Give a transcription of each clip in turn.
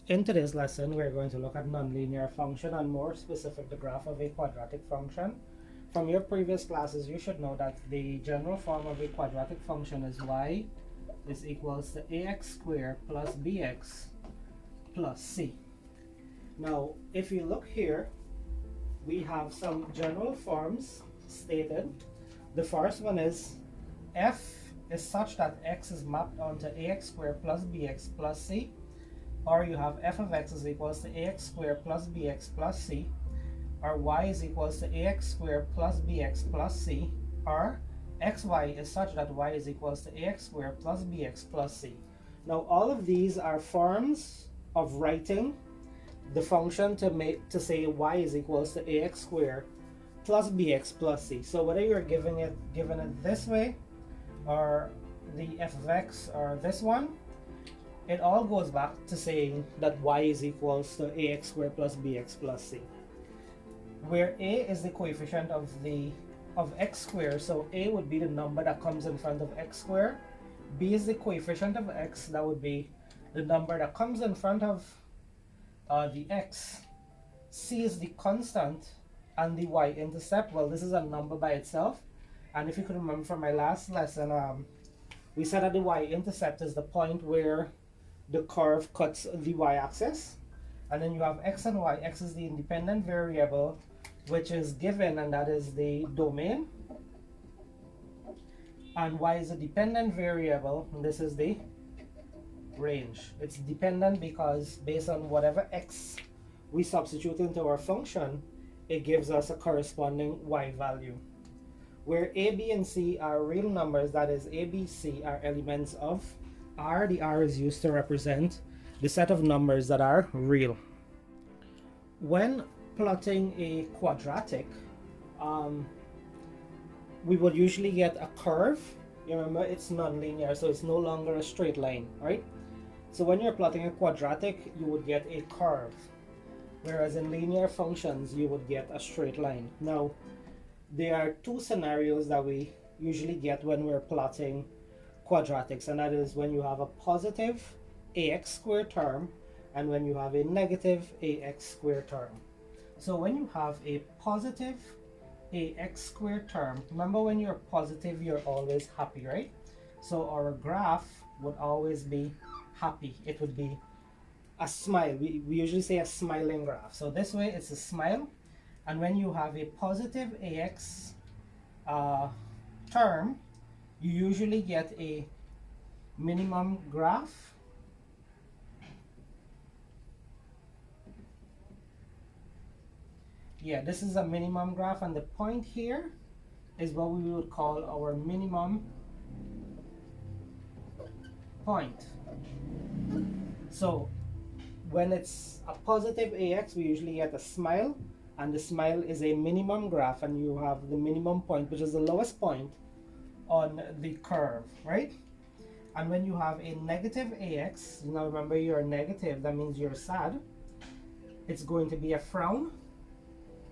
In today's lesson, we're going to look at nonlinear function and more specific the graph of a quadratic function. From your previous classes, you should know that the general form of a quadratic function is y is equals to ax squared plus bx plus c. Now, if you look here, we have some general forms stated. The first one is f is such that x is mapped onto ax squared plus bx plus c, or you have f of x is equals to ax squared plus bx plus c, or y is equals to ax squared plus bx plus c, or xy is such that y is equals to ax squared plus bx plus c. Now all of these are forms of writing the function to say y is equals to ax squared plus bx plus c. So whether you're given it this way, or the f of x, or this one, it all goes back to saying that y is equals to ax squared plus bx plus c, where a is the coefficient of x squared, so a would be the number that comes in front of x squared, b is the coefficient of x, that would be the number that comes in front of the x, c is the constant, and the y-intercept, well, this is a number by itself. And if you can remember from my last lesson, we said that the y-intercept is the point where the curve cuts the y-axis, and then you have x and y. X is the independent variable which is given, and that is the domain, and y is a dependent variable, and this is the range. It's dependent because based on whatever x we substitute into our function, it gives us a corresponding y value. Where a, b, and c are real numbers, that is a, b, c are elements of R. The R is used to represent the set of numbers that are real. When plotting a quadratic, we would usually get a curve. You remember, it's non-linear, so it's no longer a straight line, right? So when you're plotting a quadratic, you would get a curve, whereas in linear functions, you would get a straight line. Now, there are two scenarios that we usually get when we're plotting quadratics, and that is when you have a positive ax squared term and when you have a negative ax squared term. So when you have a positive ax squared term, remember, when you're positive, you're always happy, right? So our graph would always be happy. It would be a smile. We usually say a smiling graph. So this way it's a smile. And when you have a positive ax term, you usually get a minimum graph. Yeah, this is a minimum graph, and the point here is what we would call our minimum point. So when it's a positive ax, we usually get a smile, and the smile is a minimum graph, and you have the minimum point, which is the lowest point on the curve, right? And when you have a negative ax, now remember, you're negative, that means you're sad. It's going to be a frown,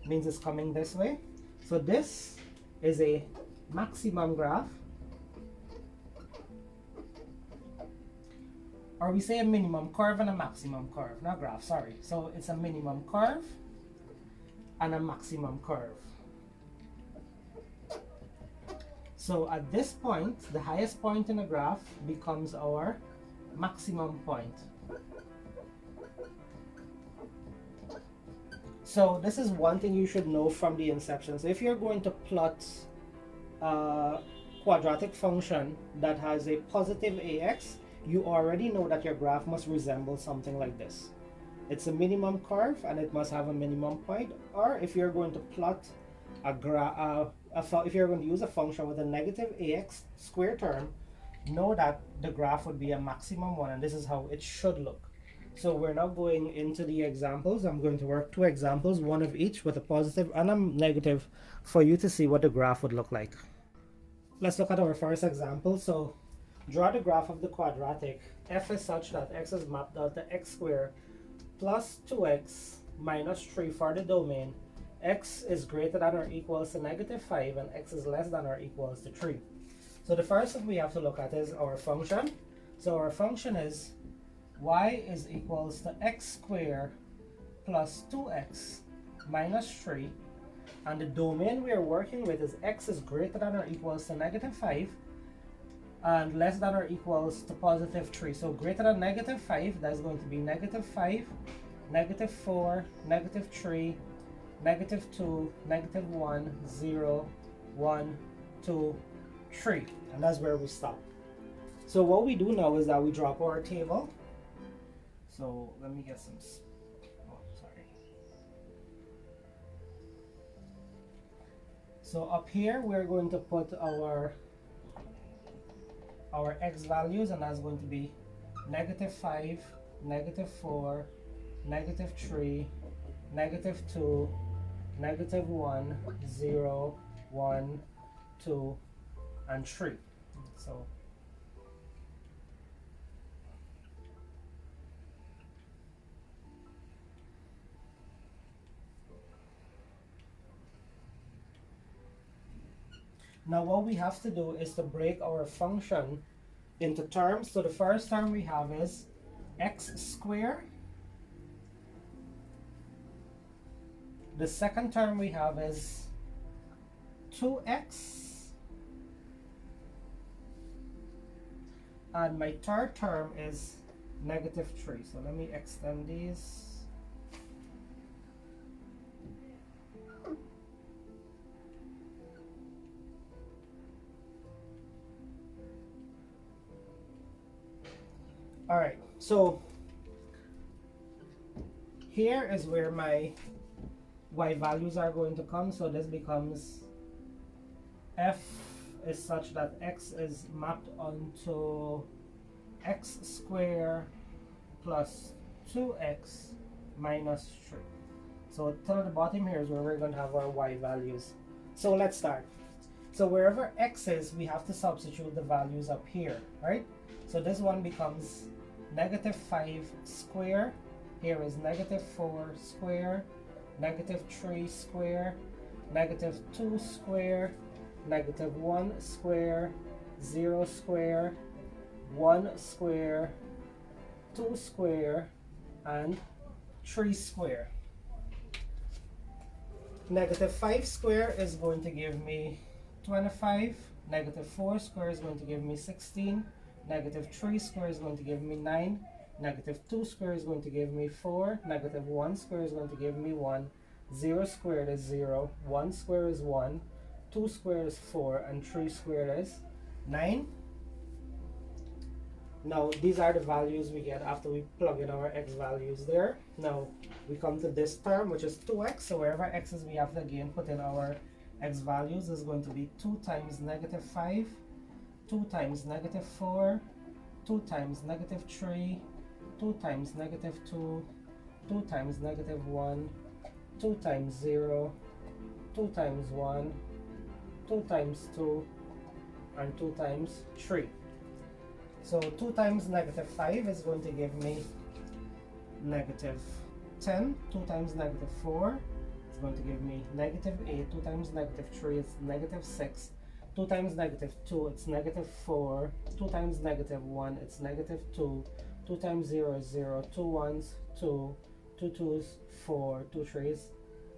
means it's coming this way. So this is a maximum graph, or we say a minimum curve and a maximum curve, not graph, sorry. So it's a minimum curve and a maximum curve. So at this point, the highest point in the graph becomes our maximum point. So this is one thing you should know from the inception. So if you're going to plot a quadratic function that has a positive ax, you already know that your graph must resemble something like this. It's a minimum curve and it must have a minimum point. Or if you're going to plot if you're going to use a function with a negative ax squared term, know that the graph would be a maximum one, and this is how it should look. So we're now going into the examples. I'm going to work two examples, one of each with a positive and a negative, for you to see what the graph would look like. Let's look at our first example. So draw the graph of the quadratic. F is such that x is mapped out to x squared plus 2x minus 3 for the domain. X is greater than or equals to -5 and x is less than or equals to 3. So the first thing we have to look at is our function. So our function is y is equals to x squared plus 2x minus 3, and the domain we are working with is x is greater than or equals to -5 and less than or equals to +3. So greater than -5, that's going to be -5, -4, -3, -2, -1, 0, 1, 2, 3, and that's where we stop. So what we do now is that we drop our table. So let me get some, sorry. So up here we're going to put our x values, and that's going to be -5, -4, -3, -2, -1, 0, 1, 2, and 3. So now what we have to do is to break our function into terms. So the first term we have is x squared. The second term we have is 2x. And my third term is -3. So let me extend these. All right, so here is where my y values are going to come. So this becomes f is such that x is mapped onto x squared plus 2x minus 3. So to the bottom here is where we're going to have our y values. So let's start. So wherever x is, we have to substitute the values up here, right? So this one becomes -5 squared. Here is -4 squared, -3 squared, -2 squared, -1 squared, 0 squared, 1 squared, 2 squared, and 3 squared. -5 squared is going to give me 25, -4 squared is going to give me 16, -3 squared is going to give me 9, -2 squared is going to give me 4, -1 squared is going to give me 1, 0 squared is 0, 1 squared is 1, 2 squared is 4, and 3 squared is 9. Now these are the values we get after we plug in our x values there. Now we come to this term, which is 2x. So wherever x is, we have to again put in our x values. Is going to be 2 times -5, 2 times -4, 2 times -3, 2 times -2, 2 times -1, 2 times 0, 2 times 1, 2 times 2, and 2 times 3. So 2 times -5 is going to give me -10. 2 times -4 is going to give me -8. 2 times -3 is -6. 2 times -2, it's -4. 2 times -1, it's -2. 2 times 0 is 0. 2 ones, 2. 2 twos, 4. 2 threes,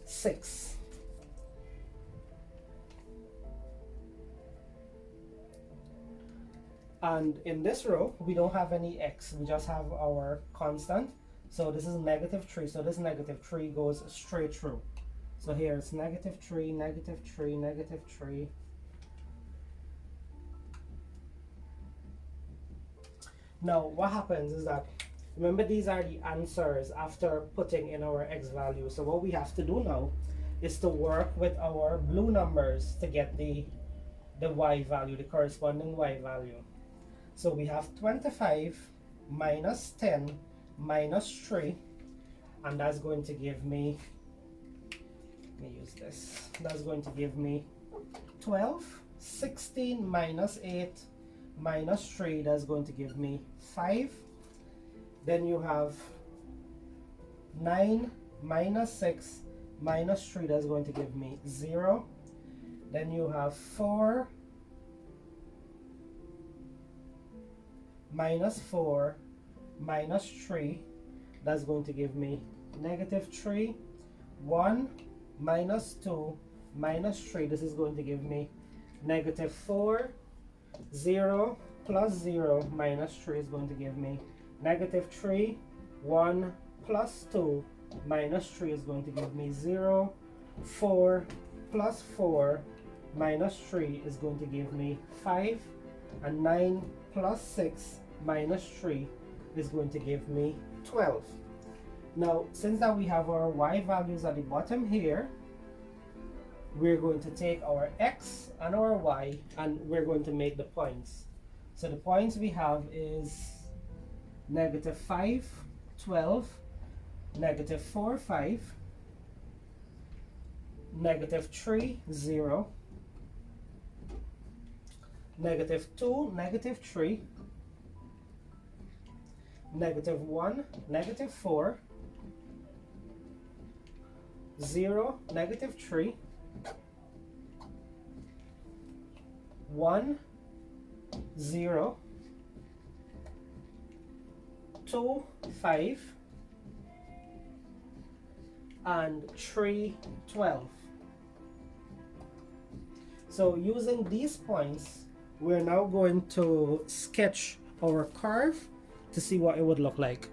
6. And in this row, we don't have any x. We just have our constant. So this is -3. So this -3 goes straight through. So here it's -3, -3, -3. Now what happens is that, remember, these are the answers after putting in our x value. So what we have to do now is to work with our blue numbers to get the y value, the corresponding y value. So we have 25 minus 10 minus 3, and that's going to give me, let me use this, that's going to give me 12. 16 minus 8 minus 3, that's going to give me 5. Then you have 9 minus 6 minus 3, that's going to give me 0. Then you have 4 minus 4 minus 3, that's going to give me negative 3. 1 minus 2 minus 3, this is going to give me negative 4. 0 plus 0 minus 3 is going to give me negative 3. 1 plus 2 minus 3 is going to give me 0. 4 plus 4 minus 3 is going to give me 5. And 9 plus 6 minus 3 is going to give me 12. Now, since that we have our y values at the bottom here, we're going to take our x and our y and we're going to make the points. So the points we have is negative 5, 12, negative 4, 5, negative 3, 0, negative 2, negative 3, negative 1, negative 4, 0, negative 3, 1, 0, 2, 5, and 3, 12. So using these points, we're now going to sketch our curve to see what it would look like.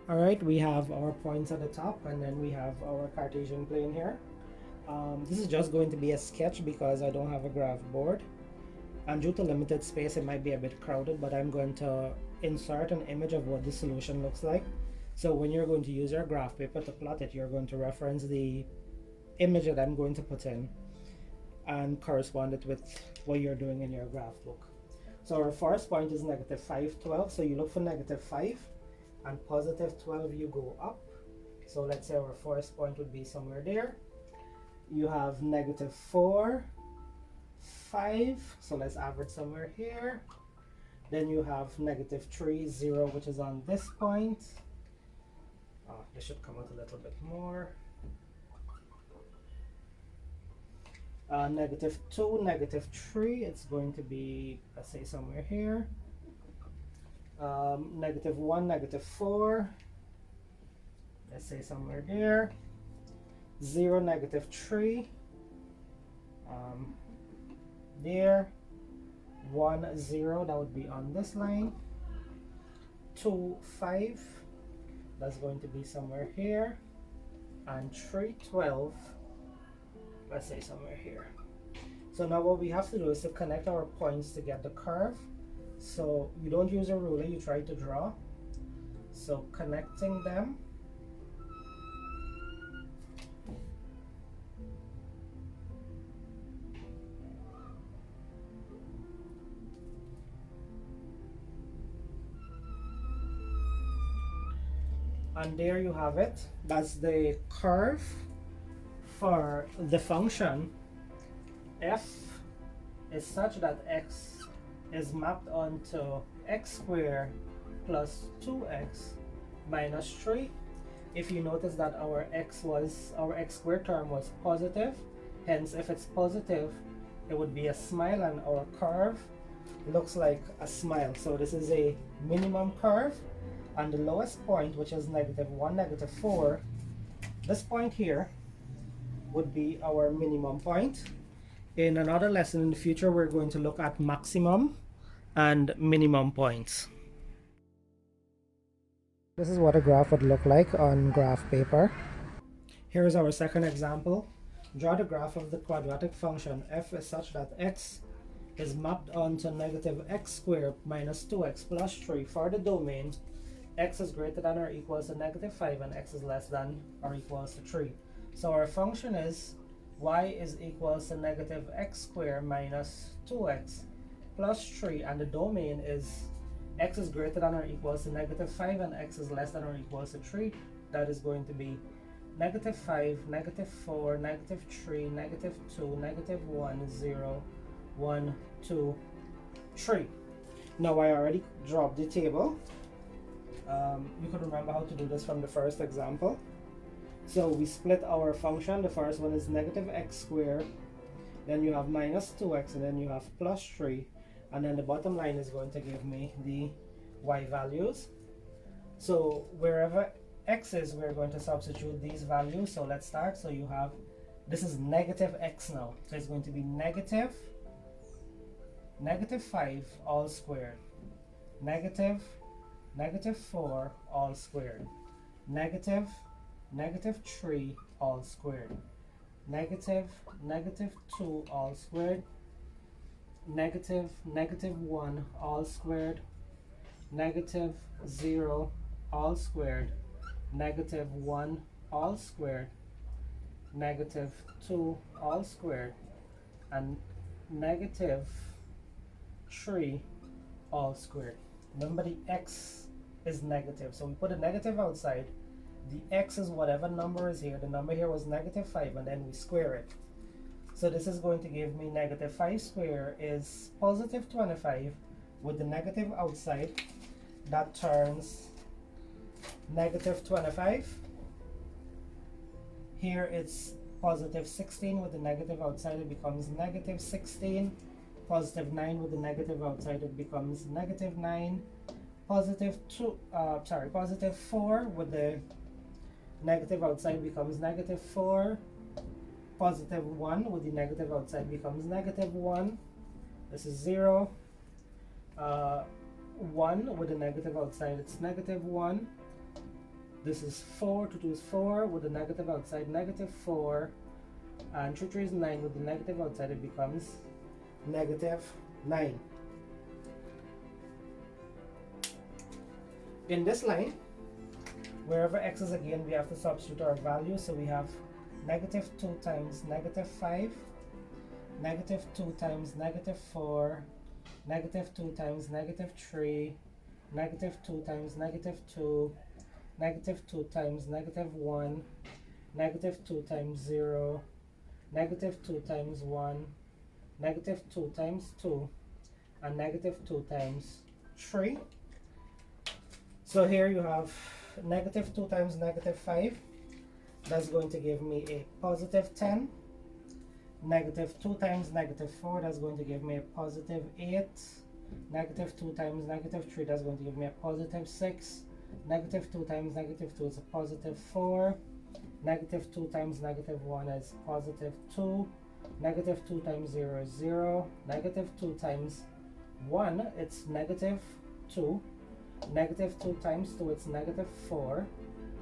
All right, we have our points at the top and then we have our Cartesian plane here. This is just going to be a sketch because I don't have a graph board, and due to limited space it might be a bit crowded, but I'm going to insert an image of what the solution looks like. So when you're going to use your graph paper to plot it, you're going to reference the image that I'm going to put in and correspond it with what you're doing in your graph book. So our first point is negative 5, 12. So you look for negative 5 and positive 12, you go up. So let's say our first point would be somewhere there. You have negative 4, 5. So let's average somewhere here. Then you have negative 3, 0, which is on this point. This should come out a little bit more. Negative 2, negative 3, it's going to be, let's say, somewhere here. Negative 1, negative 4, let's say somewhere there. 0, negative 3, there. 1, 0, that would be on this line. 2, 5, that's going to be somewhere here. And 3, 12, let's say somewhere here. So now what we have to do is to connect our points to get the curve. So you don't use a ruler, you try to draw. So connecting them. And there you have it. That's the curve for the function f is such that x is mapped onto x squared plus 2x minus 3. If you notice that our x squared term was positive, hence if it's positive it would be a smile, and our curve looks like a smile. So this is a minimum curve, and the lowest point, which is negative 1, negative 4, this point here would be our minimum point. In another lesson in the future, we're going to look at maximum and minimum points. This is what a graph would look like on graph paper. Here's our second example. Draw the graph of the quadratic function f is such that x is mapped onto negative x squared minus 2x plus 3 for the domain x is greater than or equals to negative 5 and x is less than or equals to 3. So our function is y is equals to negative x squared minus 2x plus 3, and the domain is x is greater than or equals to negative 5 and x is less than or equals to 3. That is going to be negative 5, negative 4, negative 3, negative 2, negative 1, 0, 1, 2, 3. Now I already dropped the table. You could remember how to do this from the first example. So we split our function. The first one is negative x squared, then you have minus 2x, and then you have plus 3, and then the bottom line is going to give me the y values. So wherever x is, we're going to substitute these values. So let's start. So you have, this is negative x now. So it's going to be negative 5 all squared, negative 4 all squared, negative 3 all squared, negative 2 all squared, negative 1 all squared, negative 0 all squared, negative 1 all squared, negative 2 all squared, and negative 3 all squared. Remember, the x is negative, so we put a negative outside. The x is whatever number is here. The number here was negative 5, and then we square it. So this is going to give me negative 5 squared is positive 25 with the negative outside. That turns negative 25. Here it's positive 16 with the negative outside, it becomes negative 16. Positive 9 with the negative outside, it becomes negative 9. Positive 4 with the negative outside becomes negative 4. Positive 1 with the negative outside becomes negative 1. This is 0. 1 with the negative outside, it's negative 1. This is 4, 2 is 4 with the negative outside, negative 4. And 3 is 9 with the negative outside, it becomes negative 9. In this line, wherever x is, again, we have to substitute our value. So we have negative 2 times negative 5, negative 2 times negative 4, negative 2 times negative 3, negative 2 times negative 2, negative 2 times negative 1, negative 2 times 0, negative 2 times 1, negative 2 times 2, and negative 2 times 3. So here you have negative 2 times negative 5. That's going to give me a positive 10. Negative 2 times negative 4, that's going to give me a positive 8. Negative 2 times negative 3, that's going to give me a positive 6. Negative 2 times negative 2 is a positive 4. Negative 2 times negative 1 is positive 2. Negative 2 times 0 is 0. Negative 2 times 1, it's negative 2. Negative 2 times 2, it's negative 4.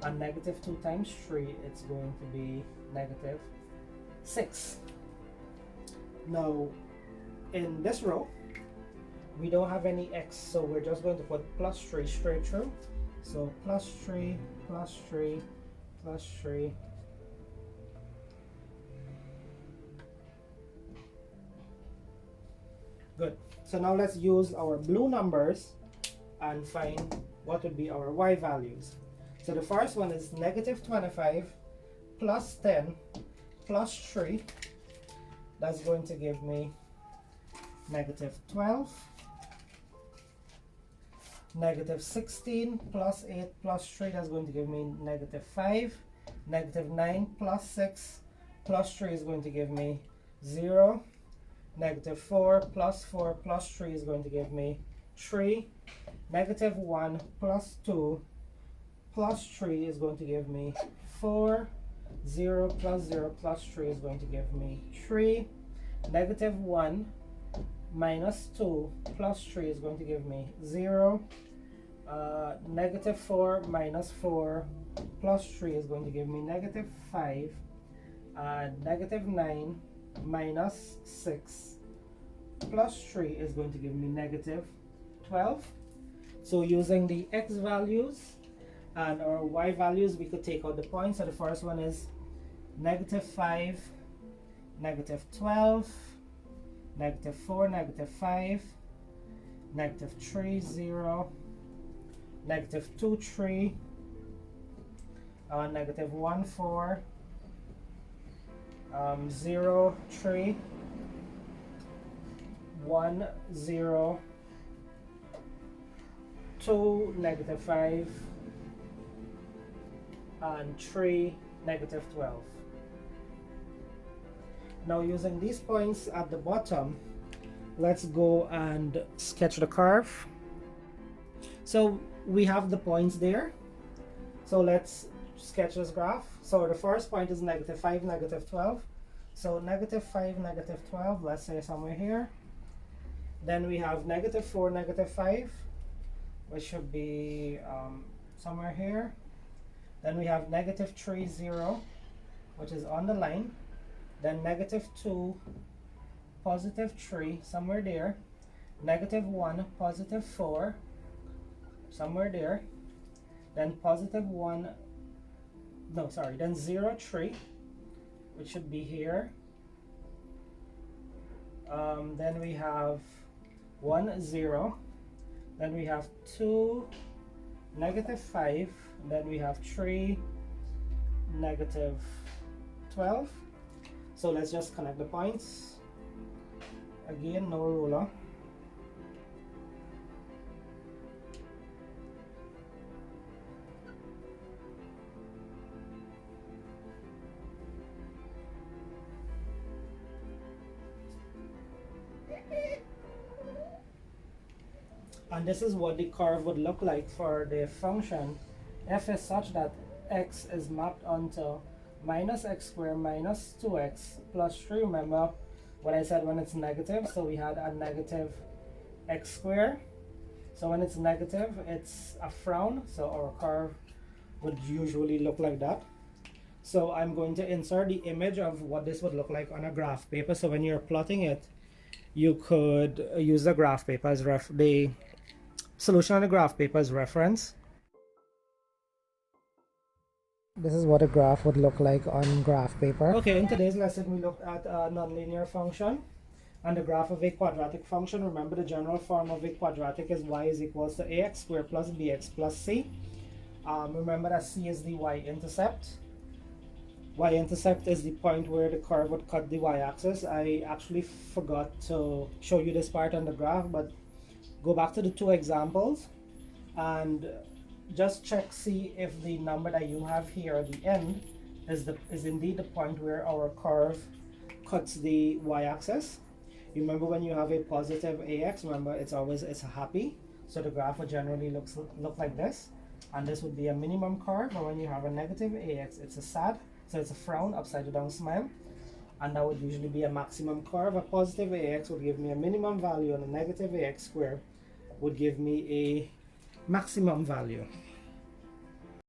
And negative 2 times 3, it's going to be negative 6. Now, in this row, we don't have any x, so we're just going to put plus 3 straight through. So plus 3, plus 3, plus 3. Good. So now let's use our blue numbers and find what would be our y values. So the first one is negative 25 plus 10 plus 3. That's going to give me negative 12. Negative 16 plus 8 plus 3, that's going to give me negative 5. Negative 9 plus 6 plus 3 is going to give me 0. Negative 4 plus 4 plus 3 is going to give me 3. Negative 1 plus 2 plus 3 is going to give me 4. 0 plus 0 plus 3 is going to give me 3. Negative 1 minus 2 plus 3 is going to give me 0. Negative 4 minus 4 plus 3 is going to give me negative 5. Negative 9 minus 6 plus 3 is going to give me negative 12. So using the x values and our y values, we could take out the points. So the first one is negative 5, negative 12, negative 4, negative 5, negative 3, 0, negative 2, 3, negative 1, 4, 0, 3, 1, 0, 2, negative 5, and 3, negative 12. Now using these points at the bottom, let's go and sketch the curve. So we have the points there. So let's sketch this graph. So the first point is negative 5, negative 12. So negative 5, negative 12, let's say somewhere here. Then we have negative 4, negative 5, which should be somewhere here. Then we have negative 3, 0, which is on the line. Then negative 2, positive 3, somewhere there. Negative 1, positive 4, somewhere there. Then positive 1, no, sorry, then 0, 3, which should be here. Then we have 1, 0. Then we have 2, negative 5. Then we have 3, negative 12. So let's just connect the points. Again, no ruler. And this is what the curve would look like for the function f is such that x is mapped onto minus x squared minus 2x plus 3. Remember what I said when it's negative? So we had a negative x squared. So when it's negative, it's a frown. So our curve would usually look like that. So I'm going to insert the image of what this would look like on a graph paper. So when you're plotting it, you could use the graph paper as the solution on the graph paper as reference. This is what a graph would look like on graph paper. Okay, in today's lesson we looked at a nonlinear function and the graph of a quadratic function. Remember, the general form of a quadratic is y is equals to ax squared plus bx plus c. Remember that c is the y-intercept. Y-intercept is the point where the curve would cut the y-axis. I actually forgot to show you this part on the graph, but go back to the two examples and just check, see if the number that you have here at the end is indeed the point where our curve cuts the y-axis. You remember when you have a positive ax, remember it's a happy, so the graph would generally look like this, and this would be a minimum curve. But when you have a negative ax, it's a sad, so it's a frown, upside down smile, and that would usually be a maximum curve. A positive ax would give me a minimum value, and a negative ax squared would give me a maximum value.